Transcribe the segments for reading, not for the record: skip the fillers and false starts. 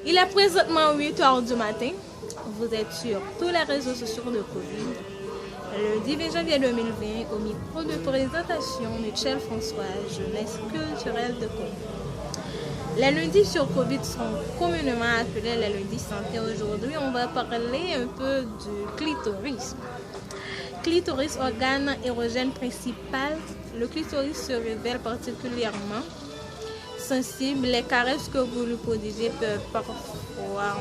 Il est présentement 8 heures du matin. Vous êtes sur tous les réseaux sociaux de Covid. Le 10 janvier 2020, au micro de présentation, Michel François, jeunesse culturelle de Covid. Les lundis sur Covid sont communément appelés les lundis santé. Aujourd'hui, on va parler un peu du clitoris. Clitoris, organe érogène principal. Le clitoris se révèle particulièrement sensible. Les caresses que vous lui prodigez peuvent parfois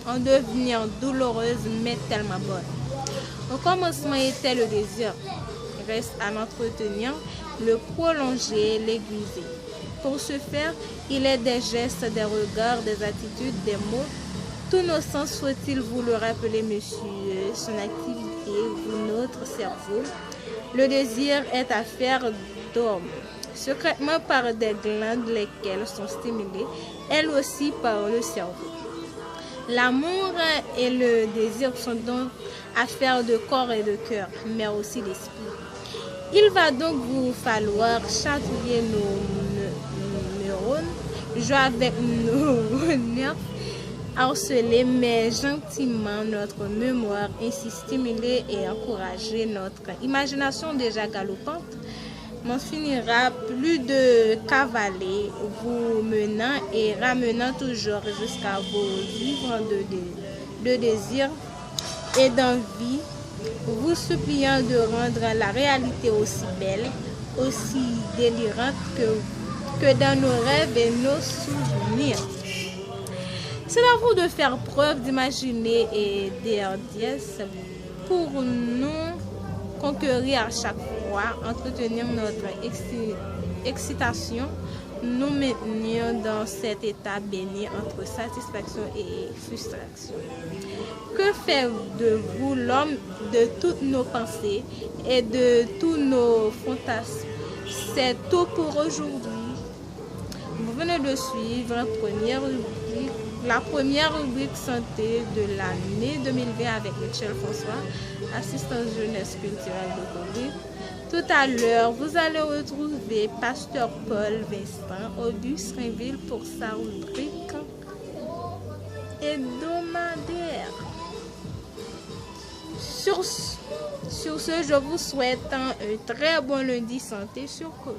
en devenir douloureuses, mais tellement bonnes. Au commencement était le désir. Reste à l'entretenir, le prolonger, l'aiguiser. Pour ce faire, il est des gestes, des regards, des attitudes, des mots. Tous nos sens, faut-il vous le rappeler, monsieur, son activité ou notre cerveau. Le désir est affaire d'homme, secrètement par des glandes lesquelles sont stimulées, elles aussi par le cerveau. L'amour et le désir sont donc affaires de corps et de cœur, mais aussi d'esprit. Il va donc vous falloir chatouiller nos neurones, jouer avec nos nerfs, harceler mais gentiment notre mémoire, ainsi stimuler et encourager notre imagination déjà galopante. On finira plus de cavaler, vous menant et ramenant toujours jusqu'à vos livres de désir et d'envie, vous suppliant de rendre la réalité aussi belle, aussi délirante que dans nos rêves et nos souvenirs. C'est à vous de faire preuve d'imaginer et d'hardiesse pour nous conquérir à chaque fois, entretenir notre excitation, nous maintenir dans cet état béni entre satisfaction et frustration. Que fait de vous l'homme de toutes nos pensées et de tous nos fantasmes? C'est tout pour aujourd'hui. Vous venez de suivre la première rubrique santé de l'année 2020 avec Michel François, assistant jeunesse culturelle de Covid. Tout à l'heure, vous allez retrouver Pasteur Paul Vincent Auguste Rainville pour sa rubrique hebdomadaire. Sur ce, je vous souhaite un très bon lundi santé sur Covid.